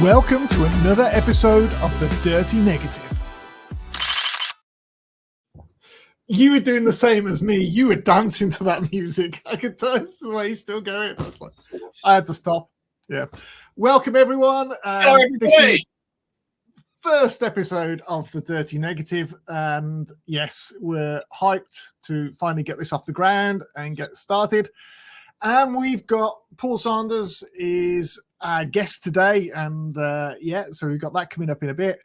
Welcome to another episode of The Dirty Negative. You were doing the same as me. You were dancing to that music. I could tell it's the way he's still going. I had to stop. Yeah. Welcome, everyone. Hello, This is first episode of The Dirty Negative. And yes, we're hyped to finally get this off the ground and get started. And we've got Paul Sanders is our guest today. And so we've got that coming up in a bit.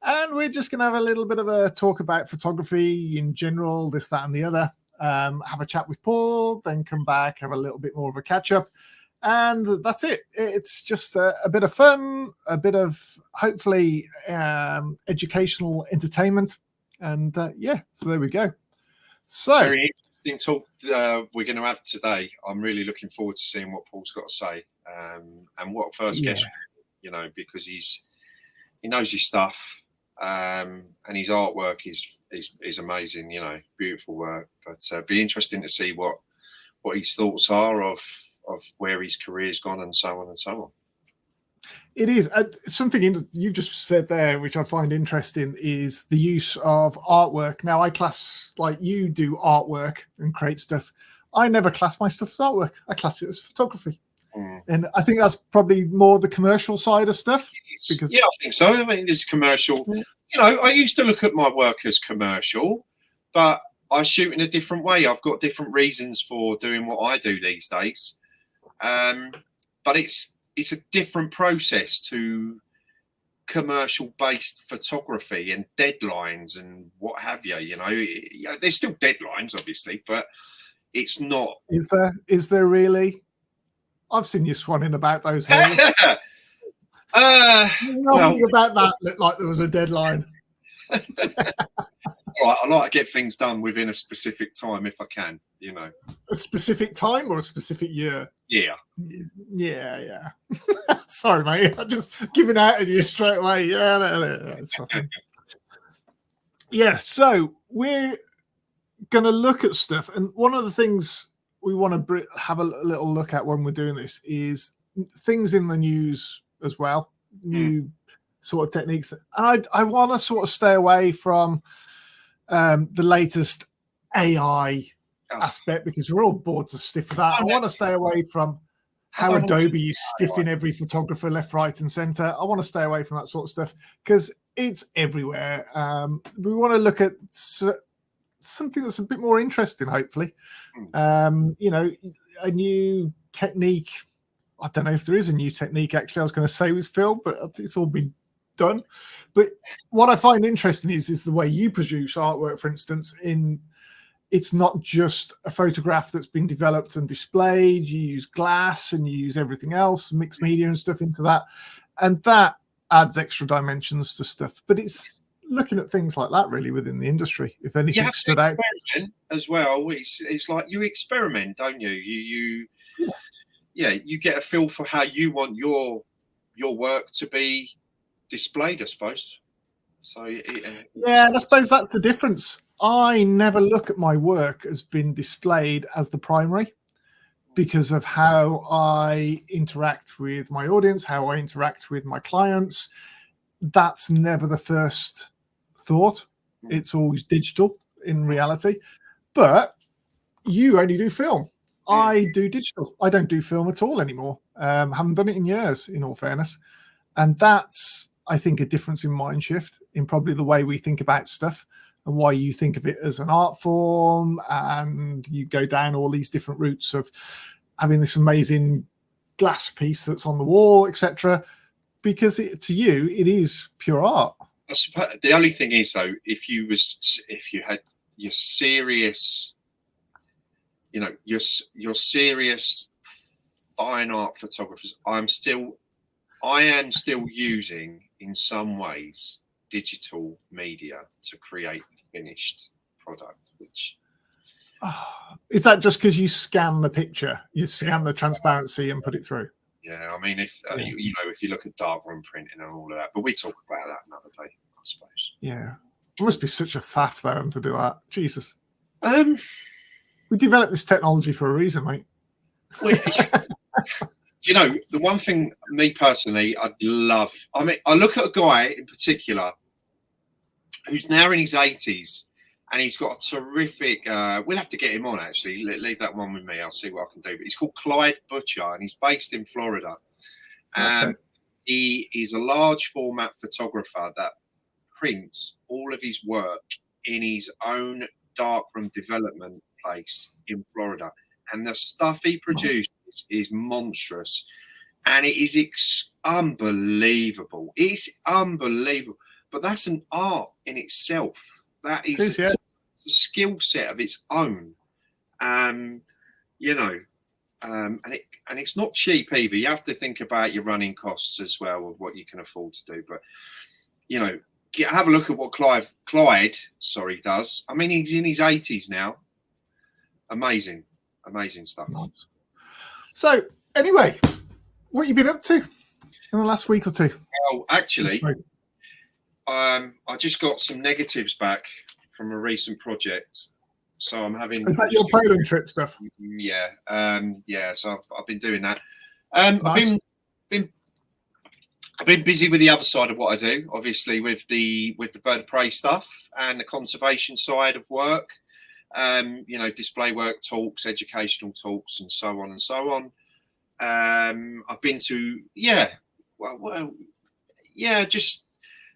And we're just going to have a little bit of a talk about photography in general, this, that, and the other. Have a chat with Paul, then come back, have a little bit more of a catch up. And that's it. It's just a bit of fun, a bit of hopefully educational entertainment. And so there we go. So very interesting talk we're going to have today. I'm really looking forward to seeing what Paul's got to say. And what a first guest, because he knows his stuff. And his artwork is amazing, beautiful work. But be interesting to see what his thoughts are of where his career's gone and so on and so on. It is something you just said there, which I find interesting, is the use of artwork. Now, I class, like you do, artwork and create stuff. I never class my stuff as artwork. I class it as photography. And I think that's probably more the commercial side of stuff. Because I think so. I mean, it's commercial. Yeah. I used to look at my work as commercial, but I shoot in a different way. I've got different reasons for doing what I do these days. But it's a different process to commercial-based photography and deadlines and what have you. There's still deadlines, obviously, but it's not. Is there really? I've seen you swanning about those hills. Nothing about that looked like there was a deadline. All right, I like to get things done within a specific time if I can, A specific time or a specific year? Yeah. Yeah. Sorry, mate. I'm just giving out at you straight away. Yeah, that's fine. Yeah, so we're going to look at stuff. And one of the things we want to have a little look at when we're doing this is things in the news as well, new sort of techniques. And I want to sort of stay away from the latest AI aspect because we're all bored to stiff of that. I want to stay away from how Adobe is stiffing every photographer left, right, and center. I want to stay away from that sort of stuff because it's everywhere. We want to look at something that's a bit more interesting, hopefully. A new technique. I don't know if there is a new technique, actually. I was going to say with film, but it's all been done. But what I find interesting is the way you produce artwork, for instance. It's not just a photograph that's been developed and displayed. You use glass and you use everything else, mixed media and stuff into that. And that adds extra dimensions to stuff. But it's looking at things like that really within the industry. If anything stood out as well, it's like you experiment, don't you? You get a feel for how you want your work to be displayed, I suppose. So and I suppose that's the difference. I never look at my work as being displayed as the primary because of how I interact with my audience, how I interact with my clients. That's never the first thought. It's always digital in reality. But you only do film. I do digital. I don't do film at all anymore. Haven't done it in years, in all fairness. And that's, I think, a difference in mind shift in probably the way we think about stuff and why you think of it as an art form. And you go down all these different routes of having this amazing glass piece that's on the wall, etc. Because to you, it is pure art. I suppose the only thing is, though, if you had your serious, your serious fine art photographers, I am still using in some ways digital media to create the finished product. Which is that just because you scan the picture, you scan the transparency and put it through? Yeah, I mean, if you look at darkroom printing and all of that, but we talk about that another day, I suppose. Yeah, it must be such a faff though to do that. Jesus. We developed this technology for a reason, mate. you know, the one thing, me personally, I'd love. I mean, I look at a guy in particular who's now in his 80s, and he's got a terrific. We'll have to get him on. Actually, leave that one with me. I'll see what I can do. But he's called Clyde Butcher, and he's based in Florida. Okay. He is a large format photographer that prints all of his work in his own darkroom development place in Florida, and the stuff he produces is monstrous, and it is unbelievable. It's unbelievable, but that's an art in itself. That is a skill set of its own. You know, and it's not cheap either. You have to think about your running costs as well, of what you can afford to do. But you know, have a look at what Clyde does. I mean, he's in his 80s now. Amazing stuff. Nice. So anyway, what you been up to in the last week or two? Well, actually, I just got some negatives back from a recent project. So I'm having. Is that your Poland trip stuff? Yeah, yeah. So I've been doing that. Nice. I've been busy with the other side of what I do, obviously with the bird of prey stuff and the conservation side of work. You know, display work talks, educational talks, and so on and so on. I've been to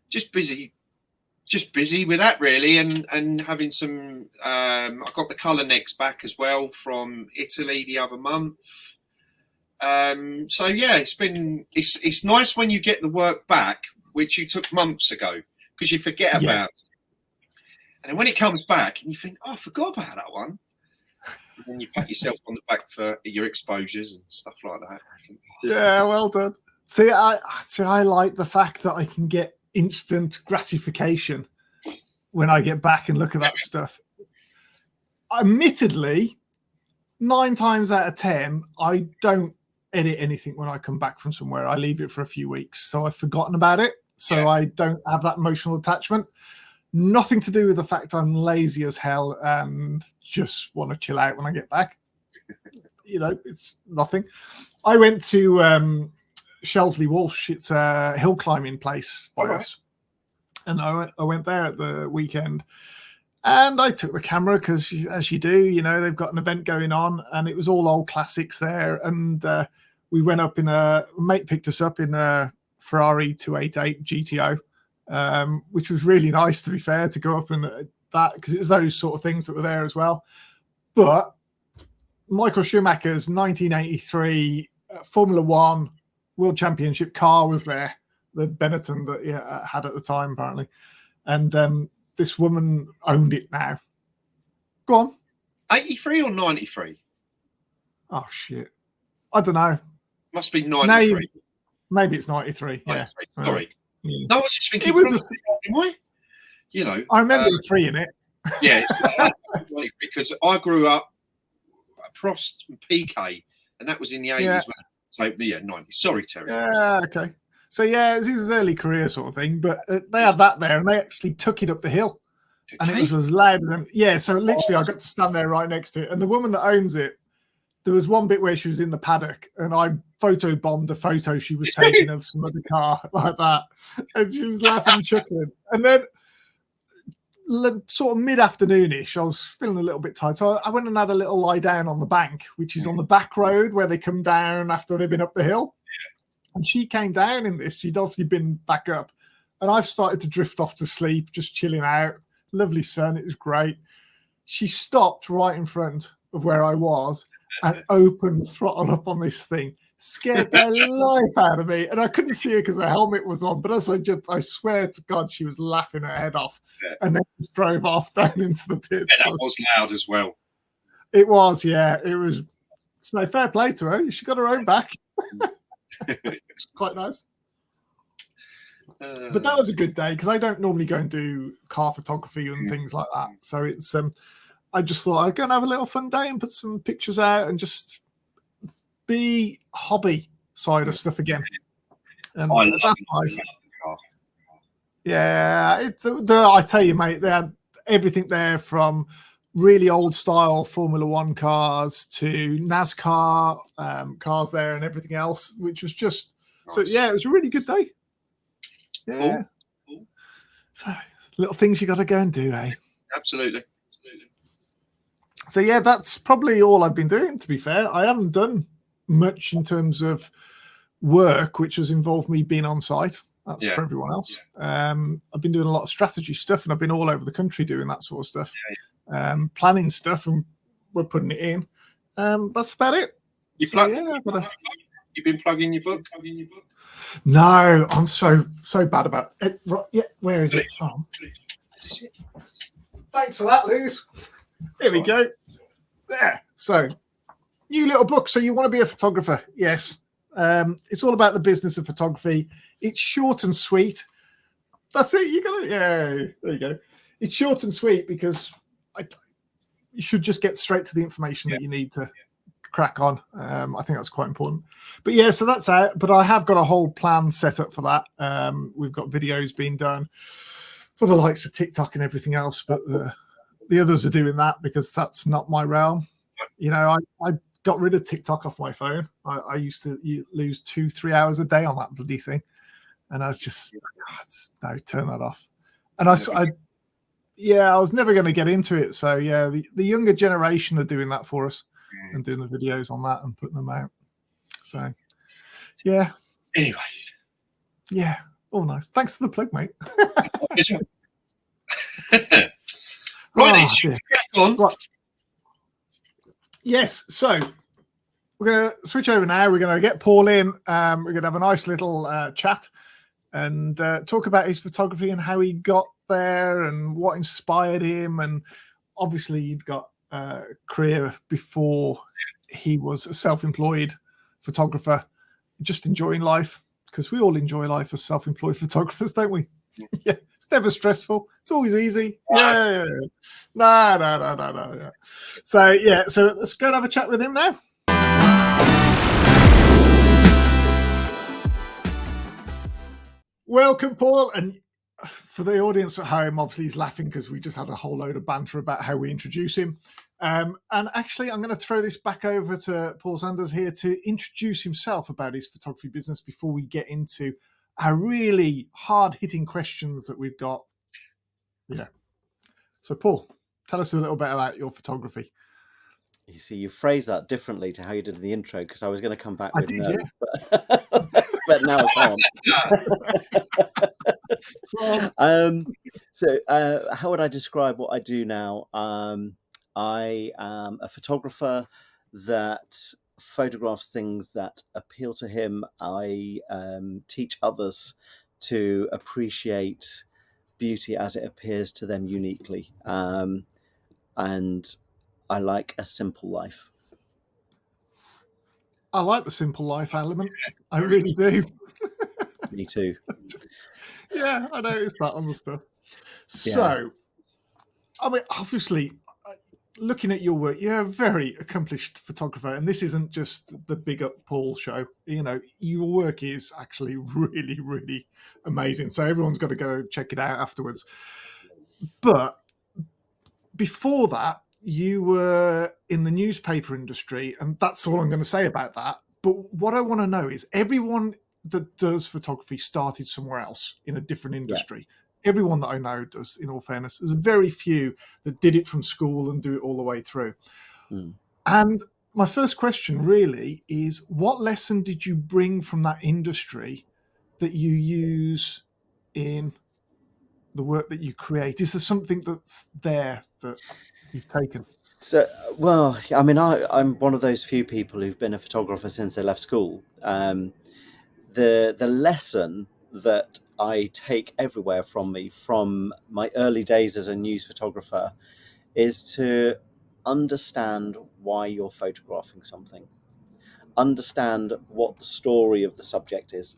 just busy with that really, and having some. I got the colour necks back as well from Italy the other month. So yeah, it's nice when you get the work back, which you took months ago, because you forget about it. And then when it comes back and you think, oh, I forgot about that one. And then you pat yourself on the back for your exposures and stuff like that. Yeah, well done. See, I like the fact that I can get instant gratification when I get back and look at that stuff. Admittedly, 9 times out of 10, I don't edit anything when I come back from somewhere. I leave it for a few weeks, so I've forgotten about it. So I don't have that emotional attachment. Nothing to do with the fact I'm lazy as hell and just want to chill out when I get back. You know, it's nothing. I went to Shelsley Walsh. It's a hill climbing place by us. And I went there at the weekend. And I took the camera because, as you do, you know, they've got an event going on. And it was all old classics there. And we went up mate picked us up in a Ferrari 288 GTO. Which was really nice, to be fair, to go up and that, because it was those sort of things that were there as well. But Michael Schumacher's 1983 Formula One World Championship car was there, the Benetton that he had at the time, apparently. And this woman owned it now. Go on. 83 or 93? Oh, shit. I don't know. Must be 93. Maybe it's 93. 93. Yeah. Sorry. Yeah. No, I was just thinking, it was you know, I remember the 3 in it. Yeah, because I grew up Prost and PK, and that was in the 80s. Yeah. So yeah, 90s. Sorry, Terry. Yeah, okay. So yeah, it was his early career sort of thing, but they had that there, and they actually took it up the hill, and it was as loud as so literally I got to stand there right next to it, and the woman that owns it, there was one bit where she was in the paddock, and I photobombed a photo she was taking of some other car like that, and she was laughing and chuckling. And then sort of mid-afternoonish, I was feeling a little bit tired, so I went and had a little lie down on the bank, which is on the back road where they come down after they've been up the hill. And she came down in this. She'd obviously been back up, and I've started to drift off to sleep, just chilling out. Lovely sun, it was great. She stopped right in front of where I was and opened the throttle up on this thing. Scared the life out of me, and I couldn't see her because the helmet was on. But as I jumped, I swear to God, she was laughing her head off, and then just drove off down into the pits. Yeah, that was loud as well. It was, yeah, it was. So fair play to her. She got her own back. It's quite nice. But that was a good day because I don't normally go and do car photography and things like that. So it's I just thought I'd go and have a little fun day and put some pictures out and just be hobby side of stuff again. And that's nice. Yeah, I tell you, mate, they had everything there from really old style Formula One cars to NASCAR cars there and everything else, which was just so yeah, it was a really good day. Yeah. Cool. So little things you got to go and do, eh? Absolutely. So yeah, that's probably all I've been doing, to be fair. I haven't done much in terms of work, which has involved me being on site. That's for everyone else. I've been doing a lot of strategy stuff, and I've been all over the country doing that sort of stuff, planning stuff, and we're putting it in. That's about it. You've been plugging your book? No, I'm so bad about it. Yeah, where is it? Oh. Thanks for that, Liz. Here we go. There. So, new little book. So you want to be a photographer? Yes. It's all about the business of photography. It's short and sweet. That's it. You got it. Yeah. There you go. It's short and sweet because you should just get straight to the information that you need to crack on. I think that's quite important. But yeah, so that's out. But I have got a whole plan set up for that. We've got videos being done for the likes of TikTok and everything else. But the others are doing that because that's not my realm. You know, I got rid of TikTok off my phone. I used to lose 2-3 hours a day on that bloody thing. And I was just, no, turn that off. And I was never going to get into it. So yeah, the younger generation are doing that for us and doing the videos on that and putting them out. So yeah. Anyway. Yeah. Oh, nice. Thanks for the plug, mate. Right. Yes. So we're going to switch over now. We're going to get Paul in. We're going to have a nice little chat and talk about his photography and how he got there and what inspired him. And obviously he'd got a career before he was a self-employed photographer, just enjoying life, because we all enjoy life as self-employed photographers, don't we? Yeah, it's never stressful. It's always easy. Yeah. No. Yeah. So yeah, so let's go and have a chat with him now. Welcome, Paul. And for the audience at home, obviously he's laughing because we just had a whole load of banter about how we introduce him. And actually, I'm going to throw this back over to Paul Sanders here to introduce himself about his photography business before we get into our really hard-hitting questions that we've got. Yeah. So, Paul, tell us a little bit about your photography. You see, you phrased that differently to how you did in the intro, because I was going to come back with no, yeah. but now I can't. So how would I describe what I do now? I am a photographer that photographs things that appeal to him. I teach others to appreciate beauty as it appears to them uniquely. And I like a simple life. I like the simple life element. I really do. Me too. Yeah, I noticed that on the stuff. So, I mean, obviously, looking at your work, you're a very accomplished photographer, and this isn't just the Big Up Paul show. You know, your work is actually really, really amazing. So everyone's got to go check it out afterwards. But before that, you were in the newspaper industry, and that's all I'm going to say about that. But what I want to know is everyone that does photography started somewhere else in a different industry. Yeah. Everyone that I know does, in all fairness. There's very few that did it from school and do it all the way through. And my first question really is, what lesson did you bring from that industry that you use in the work that you create? Is there something that's there that you've taken? So, well, I mean, I'm one of those few people who've been a photographer since they left school. The lesson that I take everywhere from me, from my early days as a news photographer, is to understand why you're photographing something. Understand what the story of the subject is,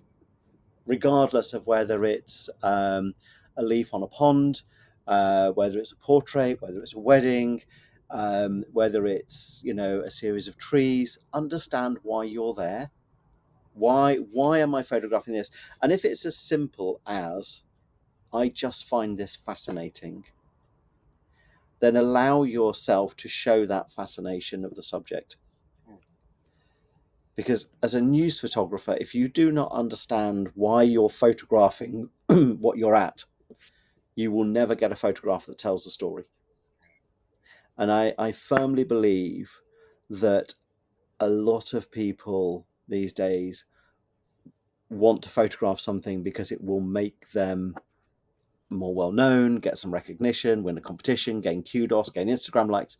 regardless of whether it's a leaf on a pond, whether it's a portrait, whether it's a wedding, whether it's, you know, a series of trees. Understand why you're there. Why am I photographing this? And if it's as simple as, I just find this fascinating, then allow yourself to show that fascination of the subject. Because as a news photographer, if you do not understand why you're photographing what you're at, you will never get a photograph that tells the story. And I firmly believe that a lot of people these days want to photograph something because it will make them more well known, get some recognition, win a competition, gain kudos, gain Instagram likes.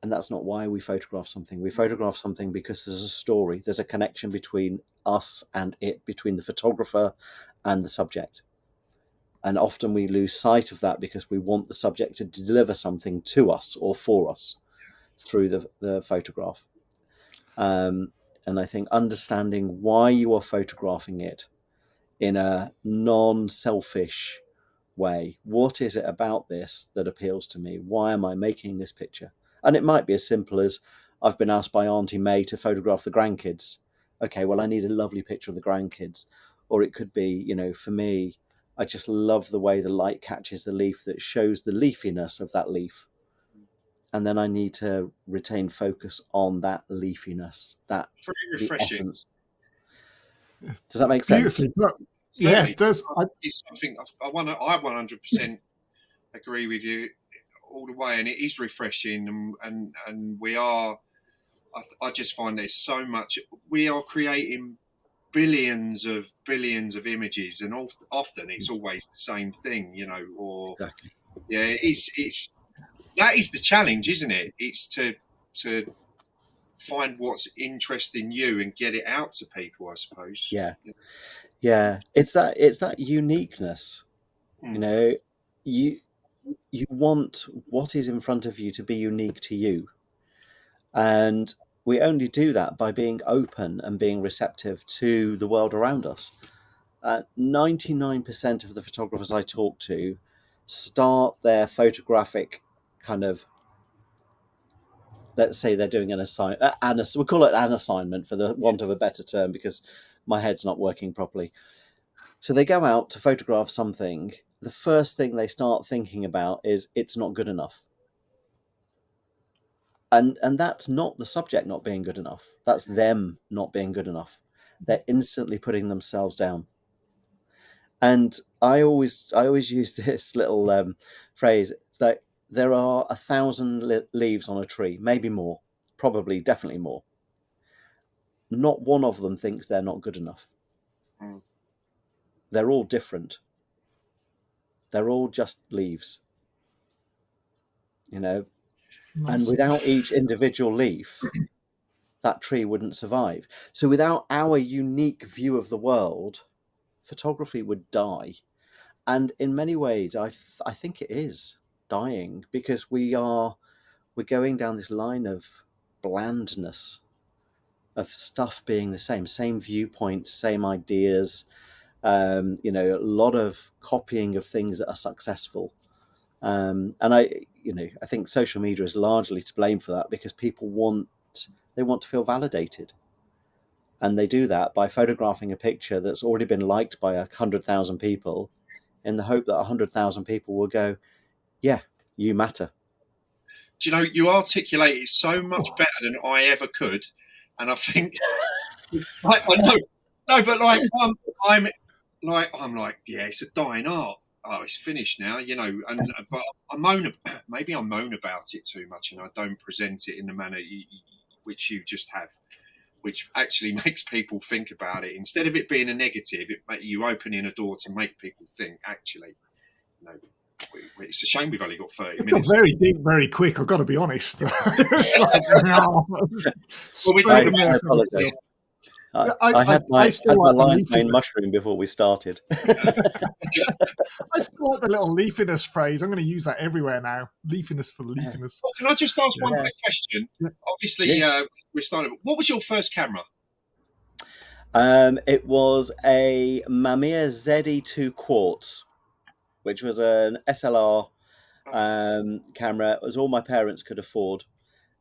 And that's not why we photograph something. We photograph something because there's a story, there's a connection between us and it, between the photographer and the subject. And often we lose sight of that because we want the subject to deliver something to us or for us through the photograph. And I think understanding why you are photographing it in a non-selfish way. What is it about this that appeals to me? Why am I making this picture? And it might be as simple as, I've been asked by Auntie May to photograph the grandkids. Okay, well, I need a lovely picture of the grandkids. Or it could be, you know, for me, I just love the way the light catches the leaf that shows the leafiness of that leaf. And then I need to retain focus on that leafiness, that Very the refreshing. essence. Does that make sense? Beautifully put. Yeah, it does. It's something I 100% agree with you all the way, and it is refreshing. And we are. I just find there's so much. We are creating billions of images, and often it's always the same thing, you know. Or Exactly. yeah, it's that is the challenge, isn't it? It's to find what's interesting you and get it out to people, I suppose. Yeah. It's that uniqueness. You know, you want what is in front of you to be unique to you. And we only do that by being open and being receptive to the world around us. 99% of the photographers I talk to start their photographic kind of, let's say they're doing an assignment, we'll call it an assignment for the want of a better term, because my head's not working properly. So they go out to photograph something. The first thing they start thinking about is it's not good enough. And that's not the subject not being good enough. That's them not being good enough. They're instantly putting themselves down. And I always use this little phrase. It's like, there are 1,000 leaves on a tree, maybe more, probably, definitely more. Not one of them thinks they're not good enough. They're all different. They're all just leaves, you know. Nice. And without each individual leaf, that tree wouldn't survive. So without our unique view of the world, photography would die. And in many ways, I think it is dying, because we're going down this line of blandness, of stuff being the same viewpoints, same ideas, you know, a lot of copying of things that are successful. And I think social media is largely to blame for that, because people want to feel validated. And they do that by photographing a picture that's already been liked by 100,000 people, in the hope that 100,000 people will go, yeah, you matter. Do you know, you articulate it so much better than I ever could. And I think, I know, no, but like, I'm like, yeah, it's a dying art. Oh, it's finished now, you know. And but I moan about it too much, and I don't present it in the manner which you just have, which actually makes people think about it. Instead of it being a negative, you opening a door to make people think. Actually, you know, it's a shame we've only got 30 minutes. Very deep, very quick. I've got to be honest. It's like, I apologize. I had my lion's mane mushroom before we started. I still like the little leafiness phrase. I'm going to use that everywhere now. Leafiness for leafiness. Well, can I just ask one quick question? Yeah. Obviously, we're starting. What was your first camera? It was a Mamiya ZE2 Quartz, which was an SLR camera. It was all my parents could afford.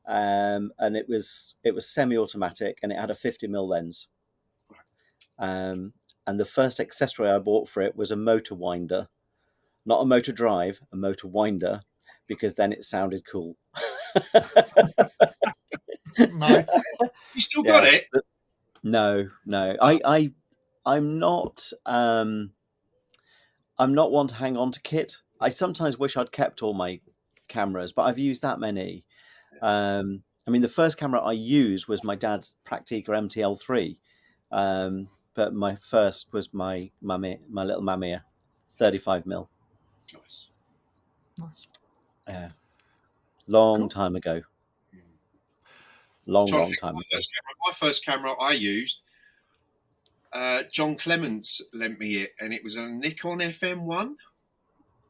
And it was semi-automatic, and it had a 50mm lens. And the first accessory I bought for it was a motor winder, not a motor drive, a motor winder, because then it sounded cool. Nice. You still got it? No. I'm not one to hang on to kit. I sometimes wish I'd kept all my cameras, but I've used that many. I mean, the first camera I used was my dad's Praktica MTL3, but my first was my little Mamiya, 35mm. Nice. Yeah, long Cool. time ago. Long time ago. My first camera I used, John Clements lent me it, and it was a Nikon FM1.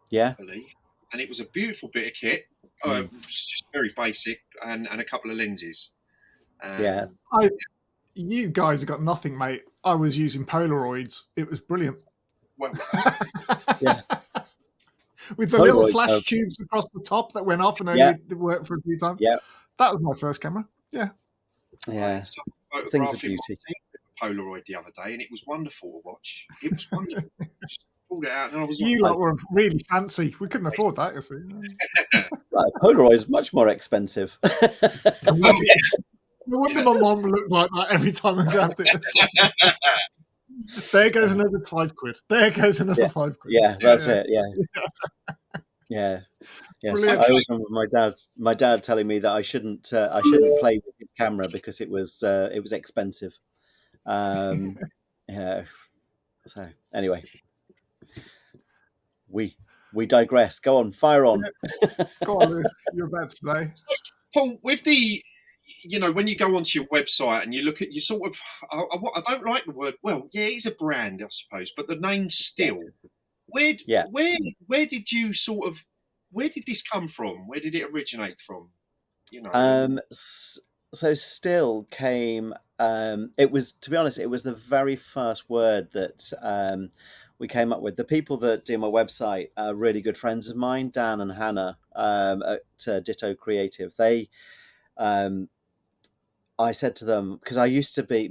Yeah. I believe. And it was a beautiful bit of kit. It was just very basic, and a couple of lenses. Yeah. You guys have got nothing, mate. I was using Polaroids. It was brilliant. Well, Yeah. With the Polaroids, little flash tubes across the top that went off and only worked for a few times. Yeah. That was my first camera. Yeah. Yeah. Things of beauty. Polaroid the other day, and it was wonderful to watch. It was wonderful. Just pulled it out, and I was you lot were really fancy. We couldn't afford that. Polaroid is much more expensive. No wonder my mom looked like that every time I grabbed it. There goes another £5. There goes another £5. Yeah, that's it. Yeah. Yes. Brilliant. I always remember my dad telling me that I shouldn't play with his camera because it was expensive. So anyway, we digress. Go on, fire on. Go on, Lewis. You're about to say. Paul, with the, when you go onto your website and you look at, you sort of, I don't like the word. Well, yeah, it's a brand, I suppose, but the name Still. Where did you sort of, where did this come from? Where did it originate from? So Still came. It was, to be honest, it was the very first word that we came up with. The people that do my website are really good friends of mine, Dan and Hannah at Ditto Creative. They, I said to them, because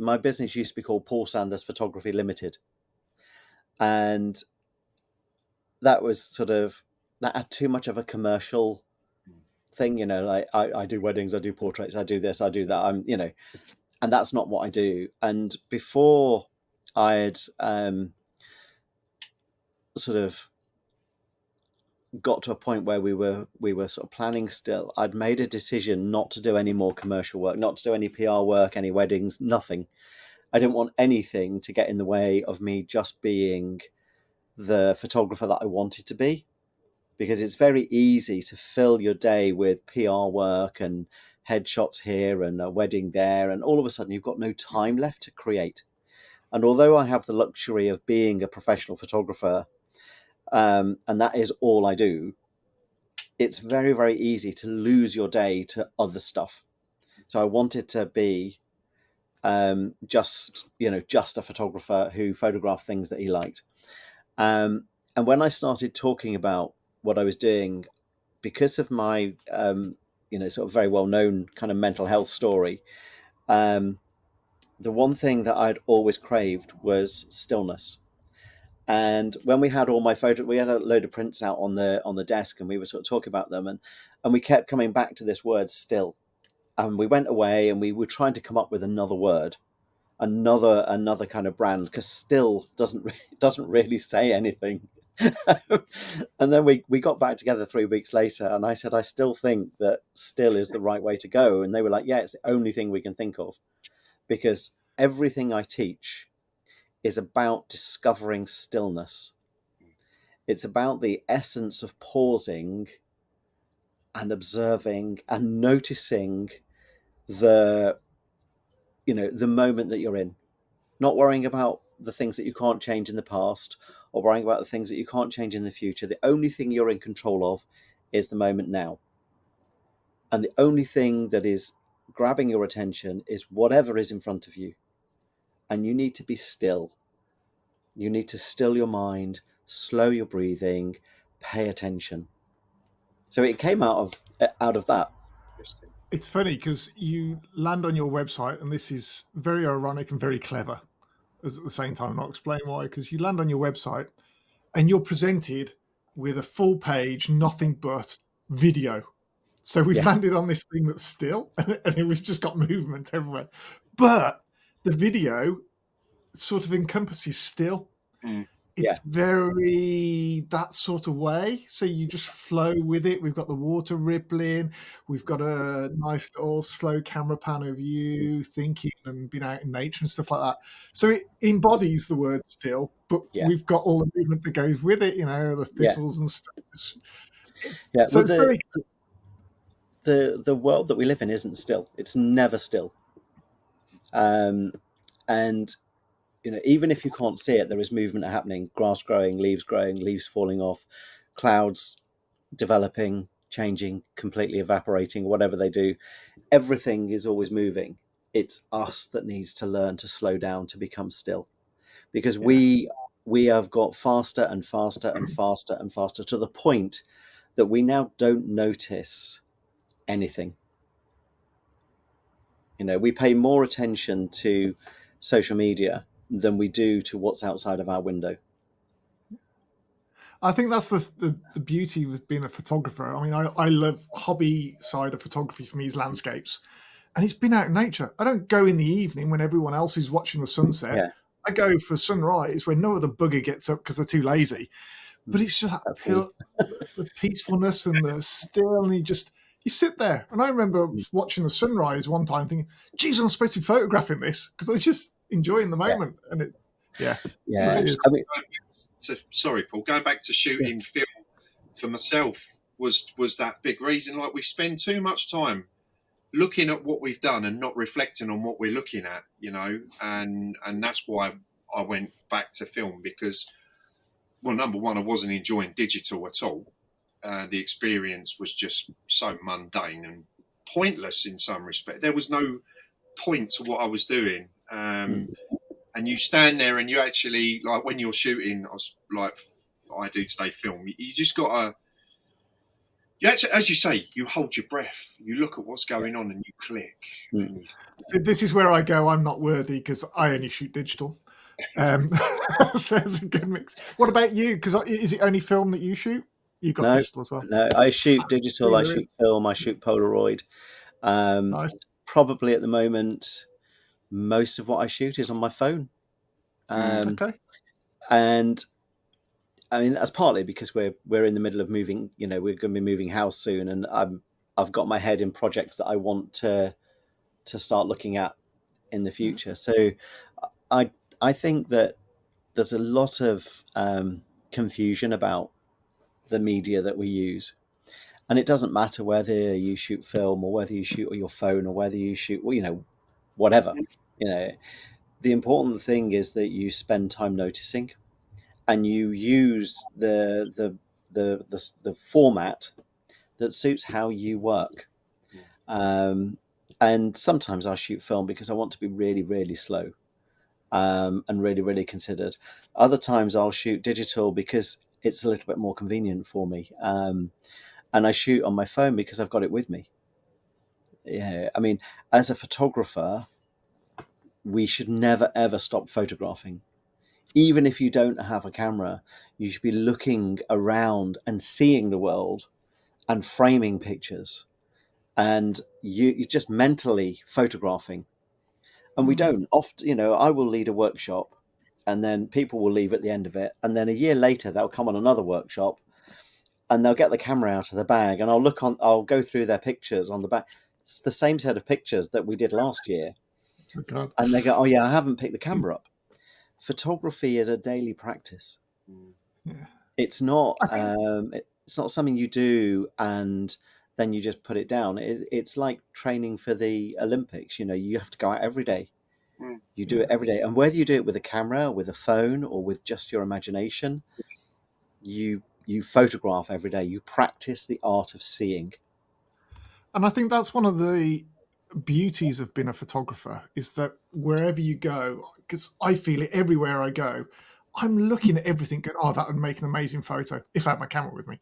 my business used to be called Paul Sanders Photography Limited, and that was that had too much of a commercial thing, like I do weddings, I do portraits, I do this, I do that. And that's not what I do. And before I had sort of got to a point where we were sort of planning Still, I'd made a decision not to do any more commercial work, not to do any PR work, any weddings, nothing. I didn't want anything to get in the way of me just being the photographer that I wanted to be, because it's very easy to fill your day with PR work and headshots here and a wedding there, and all of a sudden you've got no time left to create. And although I have the luxury of being a professional photographer, and that is all I do, it's very, very easy to lose your day to other stuff. So I wanted to be just a photographer who photographed things that he liked. And when I started talking about what I was doing, because of my sort of very well known kind of mental health story, the one thing that I'd always craved was stillness. And when we had all my photos, we had a load of prints out on the desk, and we were sort of talking about them, and we kept coming back to this word still. And we went away and we were trying to come up with another word, another kind of brand, because still doesn't really say anything. And then we got back together 3 weeks later, and I said, I still think that Still is the right way to go. And they were like, yeah, it's the only thing we can think of, because everything I teach is about discovering stillness. It's about the essence of pausing and observing and noticing the moment that you're in, not worrying about the things that you can't change in the past or worrying about the things that you can't change in the future. The only thing you're in control of is the moment now. And the only thing that is grabbing your attention is whatever is in front of you. And you need to be still. You need to still your mind, slow your breathing, pay attention. So it came out of that. It's funny because you land on your website, and this is very ironic and very clever at the same time. I'll explain why. Because you land on your website and you're presented with a full page, nothing but video. So we've Yeah. landed on this thing that's still, and we've just got movement everywhere. But the video sort of encompasses still. It's very that sort of way. So you just flow with it. We've got the water rippling. We've got a nice little slow camera pan of you thinking and being out in nature and stuff like that. So it embodies the word still, but we've got all the movement that goes with it, the thistles and stuff. It's very... The world that we live in isn't still. It's never still. And even if you can't see it, there is movement happening. Grass growing, leaves falling off, clouds developing, changing, completely evaporating, whatever they do. Everything is always moving. It's us that needs to learn to slow down, to become still, because we have got faster and faster and faster and faster, to the point that we now don't notice anything. We pay more attention to social media than we do to what's outside of our window. I think that's the beauty with being a photographer. I mean, I love hobby side of photography. For me is landscapes, and it's been out in nature. I don't go in the evening when everyone else is watching the sunset. Yeah. I go for sunrise when no other bugger gets up because they're too lazy. But it's just that pure, the peacefulness and the still, and you sit there. And I remember watching the sunrise one time thinking, geez, I'm supposed to be photographing this, because I was just enjoying the moment. And it's, yeah. I mean, sorry, Paul, going back to shooting film for myself was that big reason. Like, we spend too much time looking at what we've done and not reflecting on what we're looking at, and that's why I went back to film, because, well, number one, I wasn't enjoying digital at all. The experience was just so mundane and pointless in some respect. There was no point to what I was doing. And you stand there and you actually, like, when you're shooting, like I do today, film, you just got to, as you say, you hold your breath, you look at what's going on and you click. So this is where I go, I'm not worthy, because I only shoot digital. So it's a good mix. What about you? Because is it only film that you shoot? You got digital as well? No, I shoot digital, I shoot film, I shoot Polaroid. Nice. Probably at the moment, most of what I shoot is on my phone. Okay. And I mean, that's partly because we're in the middle of moving. We're going to be moving house soon, and I've got my head in projects that I want to start looking at in the future. So I think that there's a lot of confusion about the media that we use, and it doesn't matter whether you shoot film or whether you shoot on your phone or whether you shoot, whatever. The important thing is that you spend time noticing, and you use the format that suits how you work. And sometimes I shoot film because I want to be really, really slow, and really, really considered. Other times I'll shoot digital because it's a little bit more convenient for me. And I shoot on my phone because I've got it with me. Yeah, I mean, as a photographer, we should never, ever stop photographing. Even if you don't have a camera, you should be looking around and seeing the world and framing pictures, and you're just mentally photographing. And we don't often, I will lead a workshop, and then people will leave at the end of it, and then a year later they'll come on another workshop and they'll get the camera out of the bag, and I'll go through their pictures on the back. It's the same set of pictures that we did last year. Oh, God. And they go, oh yeah, I haven't picked the camera up. Photography is a daily practice. Yeah. It's not something you do and then you just put it down. It's like training for the Olympics. You have to go out every day. You do it every day, and whether you do it with a camera, with a phone, or with just your imagination, you photograph every day. You practice the art of seeing. And I think that's one of the beauties of being a photographer, is that wherever you go, because I feel it everywhere I go, I'm looking at everything going, oh, that would make an amazing photo if I had my camera with me.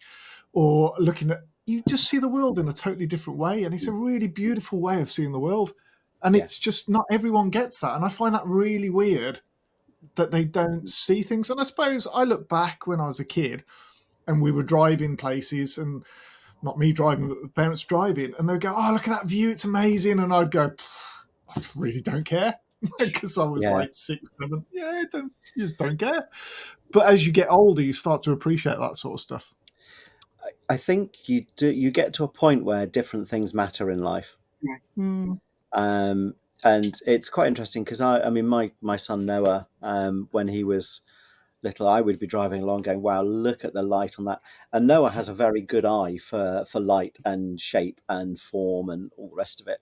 Or looking at, you just see the world in a totally different way, and it's a really beautiful way of seeing the world. And it's just, not everyone gets that, and I find that really weird that they don't see things. And I suppose I look back when I was a kid and we were driving places, and not me driving, but the parents driving, and they'd go, "Oh, look at that view, it's amazing," and I'd go, "I really don't care," because I was like 6, 7. Yeah, you just don't care. But as you get older, you start to appreciate that sort of stuff. I think you do. You get to a point where different things matter in life. Mm. And it's quite interesting because I mean, my son Noah, when he was little, I would be driving along going, "Wow, look at the light on that." And Noah has a very good eye for light and shape and form and all the rest of it.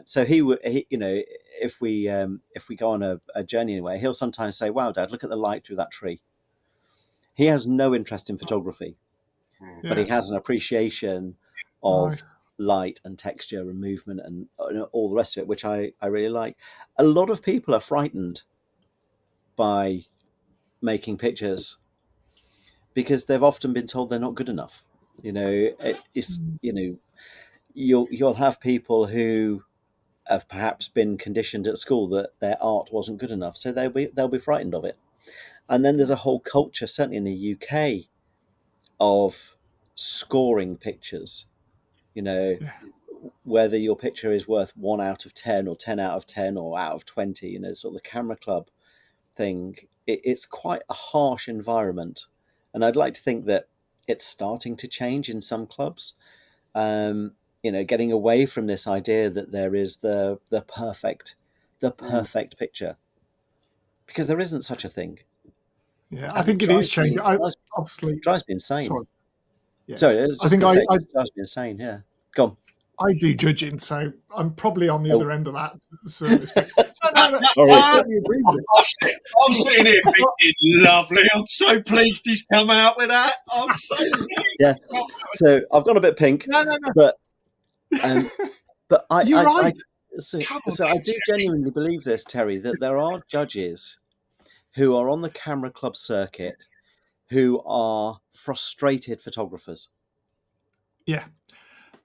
So he would, you know, if we go on a journey anyway, he'll sometimes say, "Wow, Dad, look at the light through that tree." He has no interest in photography, but he has an appreciation of Nice. light and texture and movement and all the rest of it, which I really like. A lot of people are frightened by making pictures because they've often been told they're not good enough. You know, it's, you know, you'll have people who have perhaps been conditioned at school that their art wasn't good enough, so they'll be frightened of it. And then there's a whole culture, certainly in the UK, of scoring pictures. You know, whether your picture is worth 1 out of 10 or 10 out of 10 or out of 20, you know, sort of the camera club thing. It's quite a harsh environment, and I'd like to think that it's starting to change in some clubs. You know, getting away from this idea that there is the perfect picture, because there isn't such a thing. Yeah, I And it think it is drives changing. me Obviously, drives me insane. sorry. Yeah, Sorry, I was I just think going to say, I it drives me insane. Yeah, go on. I do judging, so I'm probably on the Oh. other end of that to a certain respect. Sorry. I totally agree with it. I'm sitting here thinking, lovely. I'm so pleased he's come out with that. I'm so Yeah. So I've gone a bit pink, No. but I You're right. So Come on, I do Terry. genuinely believe this, Terry, that there are judges who are on the camera club circuit who are frustrated photographers. Yeah.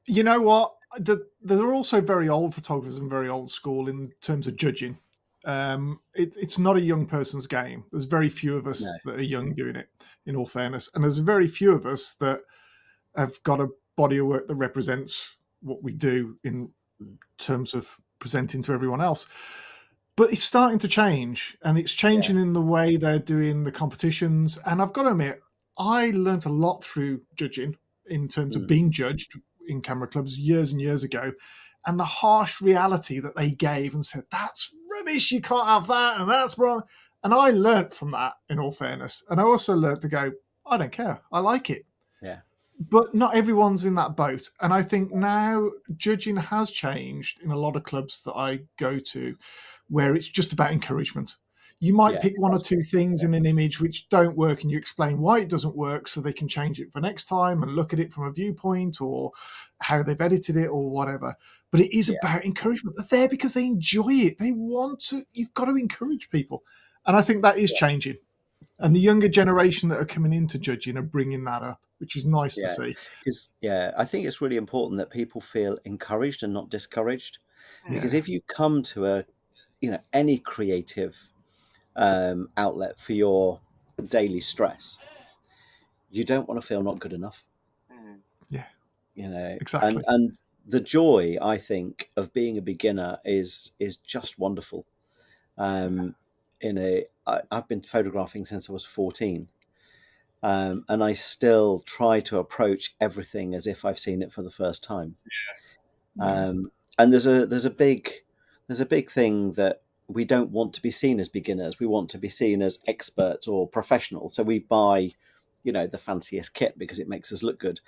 You know what? They're also very old photographers and very old school in terms of judging. It's not a young person's game. There's very few of us that are young doing it, in all fairness. And there's very few of us that have got a body of work that represents what we do in terms of presenting to everyone else. But it's starting to change, and it's changing in the way they're doing the competitions. And I've got to admit, I learnt a lot through judging in terms of being judged in camera clubs years and years ago, and the harsh reality that they gave and said, "That's rubbish, you can't have that, and that's wrong." And I learnt from that, in all fairness. And I also learnt to go, I don't care, I like it. Yeah. But not everyone's in that boat. And I think now judging has changed in a lot of clubs that I go to, where it's just about encouragement. You might pick one or two things in an image which don't work, and you explain why it doesn't work so they can change it for next time and look at it from a viewpoint or how they've edited it or whatever. But it is about encouragement. They're there because they enjoy it. They want to. You've got to encourage people. And I think that is changing. And the younger generation that are coming into judging are bringing that up, which is nice to see. Because I think it's really important that people feel encouraged and not discouraged. Because if you come to any creative outlet for your daily stress, you don't want to feel not good enough. Yeah, you know, exactly. And the joy, I think, of being a beginner is just wonderful. I've been photographing since I was 14. And I still try to approach everything as if I've seen it for the first time. And there's a big thing that we don't want to be seen as beginners. We want to be seen as experts or professionals. So we buy, the fanciest kit because it makes us look good.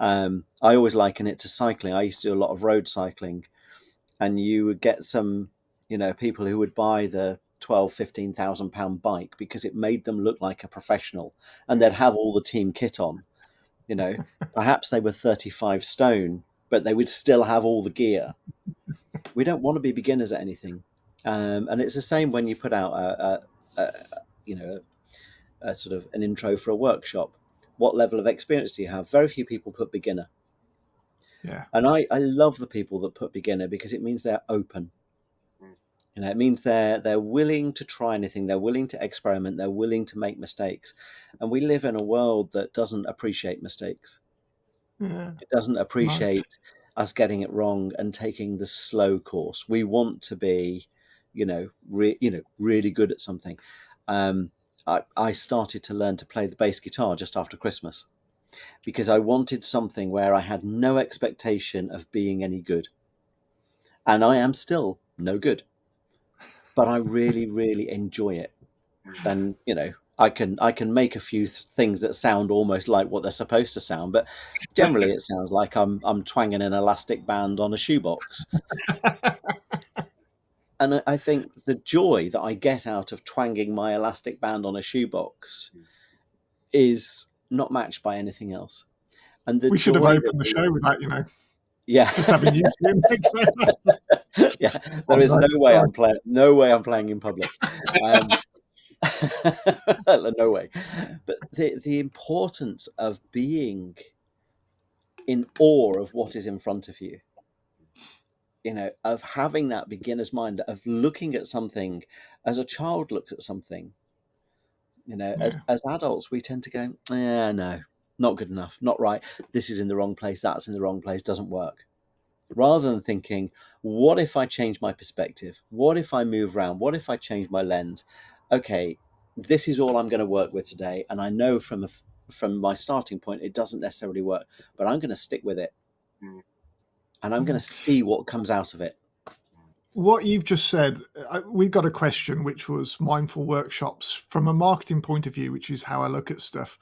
I always liken it to cycling. I used to do a lot of road cycling, and you would get some, people who would buy the 12,000-15,000 pound bike because it made them look like a professional, and they'd have all the team kit on. Perhaps they were 35 stone, but they would still have all the gear. We don't want to be beginners at anything, and it's the same when you put out a sort of an intro for a workshop. What level of experience do you have? Very few people put beginner. Yeah. And I love the people that put beginner because it means they're open. It means they're willing to try anything. They're willing to experiment. They're willing to make mistakes. And we live in a world that doesn't appreciate mistakes. Yeah. It doesn't appreciate us getting it wrong and taking the slow course. We want to be, really good at something. I started to learn to play the bass guitar just after Christmas because I wanted something where I had no expectation of being any good. And I am still no good, but I really, really enjoy it. And, I can make a few things that sound almost like what they're supposed to sound, but generally it sounds like I'm twanging an elastic band on a shoebox. And I think the joy that I get out of twanging my elastic band on a shoebox is not matched by anything else. And the We should have joy that opened the show with that, yeah, just having you. yeah, there is no way I'm playing in public. No way. But the importance of being in awe of what is in front of you, of having that beginner's mind, of looking at something as a child looks at something. As adults, we tend to go, yeah, no, not good enough, not right. This is in the wrong place. That's in the wrong place. Doesn't work. Rather than thinking, what if I change my perspective? What if I move around? What if I change my lens? Okay, this is all I'm going to work with today. And I know from my starting point, it doesn't necessarily work, but I'm going to stick with it. And I'm going to see what comes out of it. What you've just said, we got a question which was mindful workshops from a marketing point of view, which is how I look at stuff.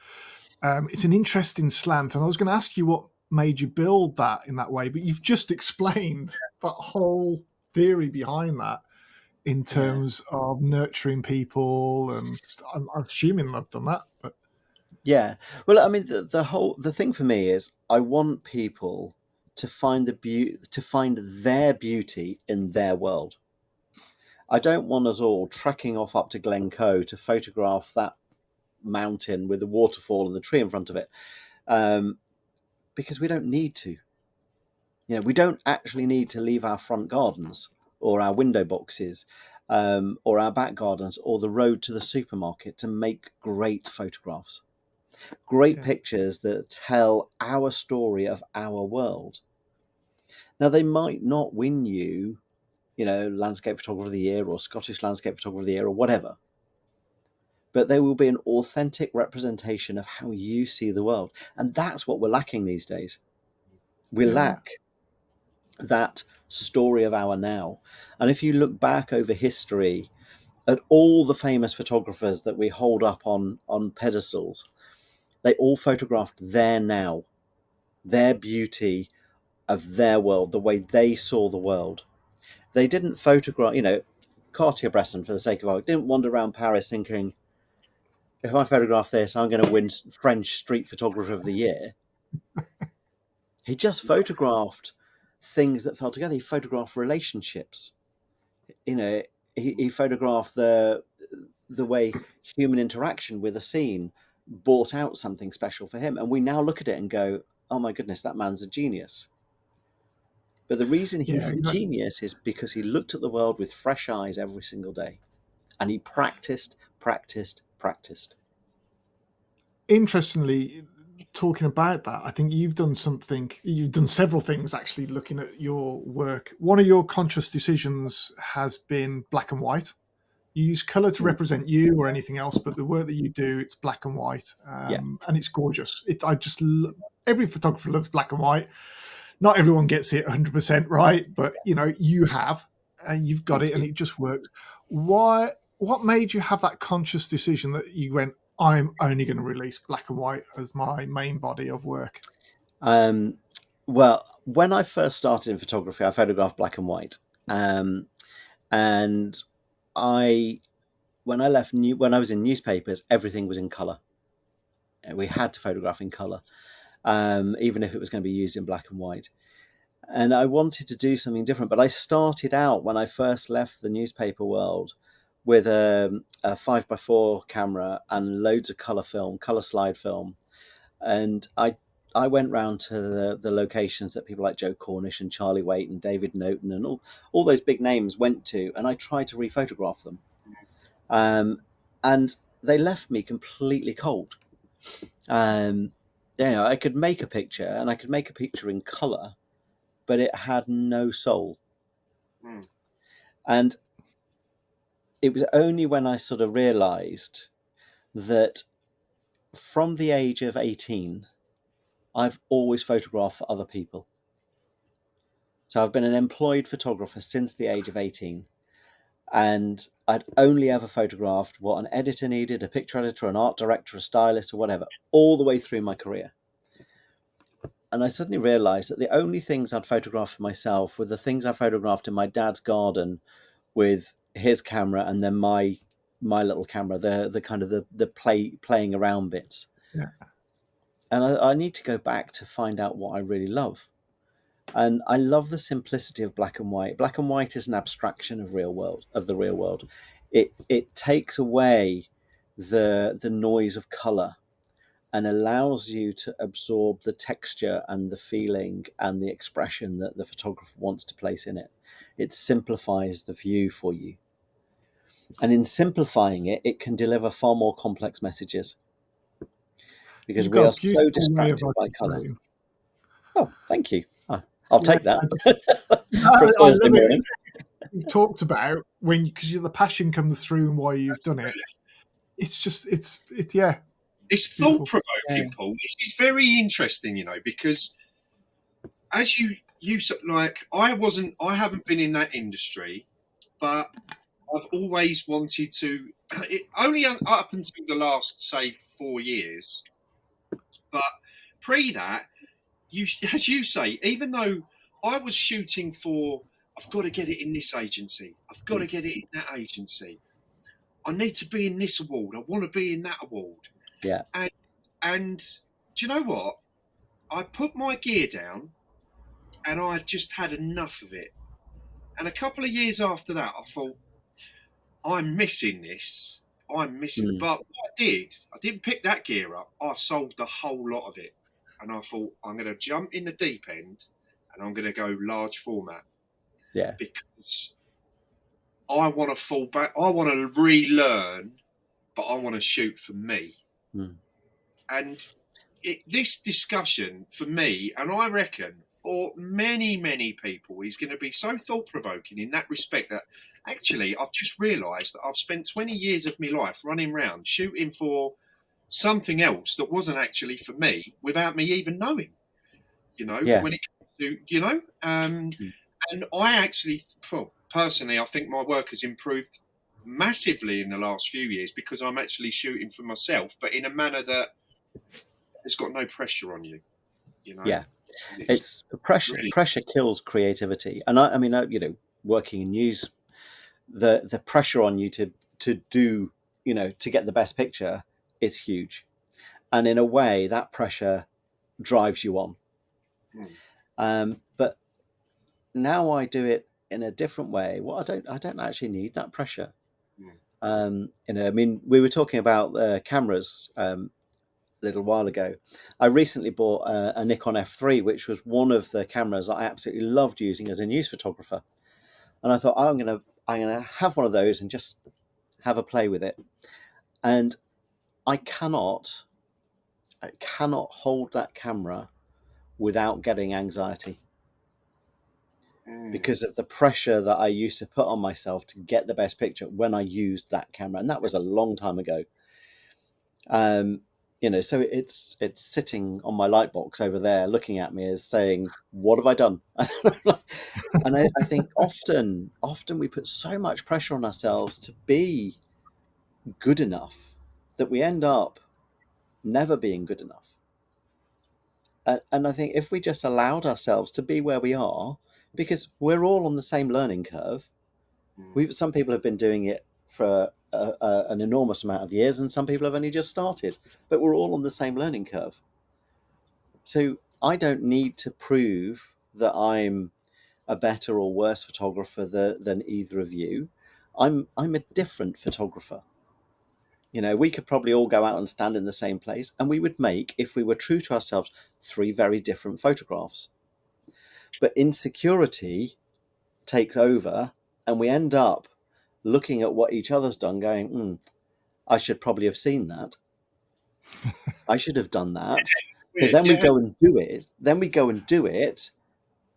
It's an interesting slant. And I was going to ask you what made you build that in that way, but you've just explained that whole theory behind that in terms of nurturing people. And I'm assuming I've done that, but yeah. Well, I mean, the thing for me is I want people to find their beauty in their world. I don't want us all trekking off up to Glencoe to photograph that mountain with the waterfall and the tree in front of it, because we don't need to. We don't actually need to leave our front gardens or our window boxes or our back gardens or the road to the supermarket to make great photographs. Great pictures that tell our story of our world. Now, they might not win you, Landscape Photographer of the Year or Scottish Landscape Photographer of the Year or whatever, but they will be an authentic representation of how you see the world. And that's what we're lacking these days. We lack that story of our now. And if you look back over history at all the famous photographers that we hold up on pedestals, they all photographed their now, their beauty of their world, the way they saw the world. They didn't photograph, Cartier-Bresson, for the sake of art, didn't wander around Paris thinking, if I photograph this, I'm going to win French Street Photographer of the Year. He just photographed things that fell together. He photographed relationships. He photographed the way human interaction with a scene brought out something special for him. And we now look at it and go, oh my goodness, that man's a genius. But the reason he's a genius is because he looked at the world with fresh eyes every single day. And he practiced. Interestingly, talking about that, I think you've done several things actually looking at your work. One of your conscious decisions has been black and white. You use color to represent you or anything else, but the work that you do, it's black and white, and it's gorgeous. Every photographer loves black and white. Not everyone gets it 100% right, but you have, and you've got it, and it just works. What made you have that conscious decision that you went, I'm only going to release black and white as my main body of work? Well, when I first started in photography, I photographed black and white, and when I was in newspapers, everything was in color. We had to photograph in color, even if it was going to be used in black and white. And I wanted to do something different, but I started out when I first left the newspaper world with a 5x4 camera and loads of color slide film. And I went round to the locations that people like Joe Cornish and Charlie Waite and David Noten and all those big names went to, and I tried to rephotograph them. And they left me completely cold. I could make a picture, and I could make a picture in color, but it had no soul. Mm. And it was only when I sort of realized that from the age of 18, I've always photographed for other people. So I've been an employed photographer since the age of 18. And I'd only ever photographed what an editor needed, a picture editor, an art director, a stylist, or whatever, all the way through my career. And I suddenly realized that the only things I'd photographed for myself were the things I photographed in my dad's garden with his camera, and then my little camera, the kind of the playing around bits. Yeah. And I need to go back to find out what I really love. And I love the simplicity of black and white. Black and white is an abstraction of the real world. It takes away the noise of color and allows you to absorb the texture and the feeling and the expression that the photographer wants to place in it. It simplifies the view for you. And in simplifying it, it can deliver far more complex messages, because You've we got a are so beautiful way of distracted by color. articulating. Oh, thank you. I'll take that for a I Thursday love it. morning. You've talked about when, because the passion comes through and why you've done it. It's just, yeah. It's Beautiful. thought-provoking, Paul. This is very interesting, because as you like, I haven't been in that industry, but I've always wanted to. It only up until the last, say, 4 years, but pre that, as you say, even though I was shooting for, I've got to get it in this agency, I've got to get it in that agency, I need to be in this award, I want to be in that award. Yeah. And do you know what? I put my gear down and I just had enough of it. And a couple of years after that, I thought, I'm missing this. I'm missing it. But what I didn't pick that gear up. I sold the whole lot of it. And I thought, I'm going to jump in the deep end and I'm going to go large format. Yeah. Because I want to fall back. I want to relearn, but I want to shoot for me. And this discussion for me, and I reckon for many, many people, is going to be so thought-provoking in that respect that actually I've just realised that I've spent 20 years of my life running around shooting for something else that wasn't actually for me without me even knowing, Yeah. when it comes to, and I actually, personally, I think my work has improved massively in the last few years because I'm actually shooting for myself, but in a manner that has got no pressure on you, Yeah. It's pressure. Really, pressure kills creativity. And I mean, working in news, the pressure on you to do, to get the best picture is huge. And in a way, that pressure drives you on. But now I do it in a different way. Well, I don't actually need that pressure. I mean, we were talking about cameras a little while ago. I recently bought a Nikon F3, which was one of the cameras that I absolutely loved using as a news photographer. And I thought, I'm gonna have one of those and just have a play with it. And I cannot hold that camera without getting anxiety because of the pressure that I used to put on myself to get the best picture when I used that camera. And that was a long time ago. So it's sitting on my light box over there looking at me as saying, what have I done? And I think often we put so much pressure on ourselves to be good enough that we end up never being good enough. And I think if we just allowed ourselves to be where we are, because we're all on the same learning curve, some people have been doing it for an enormous amount of years, and some people have only just started, but we're all on the same learning curve. So I don't need to prove that I'm a better or worse photographer than either of you. I'm a different photographer. We could probably all go out and stand in the same place, and we would make, if we were true to ourselves, 3 very different photographs. But insecurity takes over, and we end up looking at what each other's done, going, I should probably have seen that. I should have done that. But then we go and do it.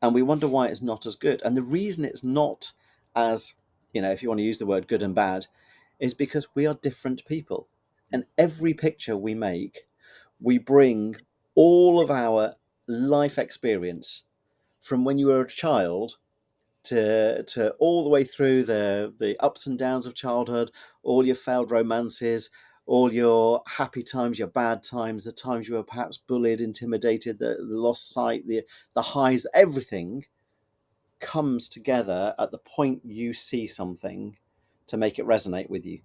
And we wonder why it's not as good. And the reason it's not as, if you want to use the word good and bad, is because we are different people. And every picture we make, we bring all of our life experience from when you were a child to all the way through the ups and downs of childhood, all your failed romances, all your happy times, your bad times, the times you were perhaps bullied, intimidated, the lost sight, the highs, everything comes together at the point you see something to make it resonate with you.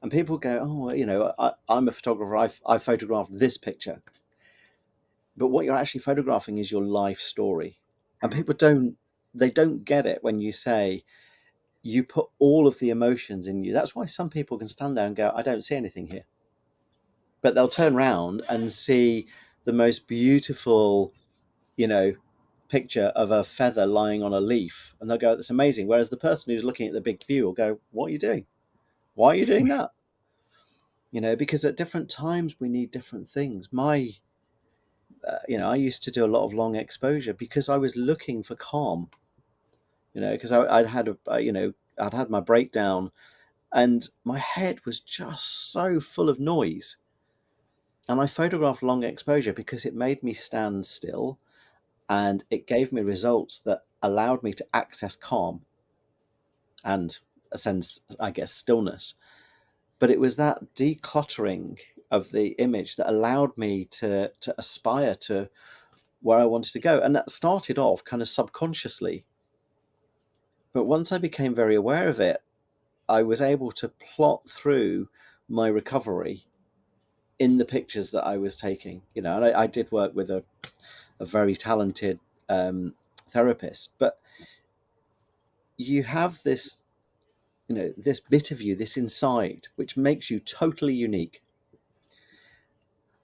And people go, I'm a photographer, I photographed this picture. But what you're actually photographing is your life story. And people don't get it when you say you put all of the emotions in you. That's why some people can stand there and go, I don't see anything here. But they'll turn around and see the most beautiful, picture of a feather lying on a leaf. And they'll go, that's amazing. Whereas the person who's looking at the big view will go, what are you doing? Why are you doing that? Because at different times we need different things. I used to do a lot of long exposure because I was looking for calm. Because I'd had my breakdown, and my head was just so full of noise. And I photographed long exposure because it made me stand still, and it gave me results that allowed me to access calm and a sense, I guess, stillness. But it was that decluttering of the image that allowed me to aspire to where I wanted to go. And that started off kind of subconsciously. But once I became very aware of it, I was able to plot through my recovery in the pictures that I was taking. And I did work with a very talented therapist, but you have this, this bit of you, this inside, which makes you totally unique.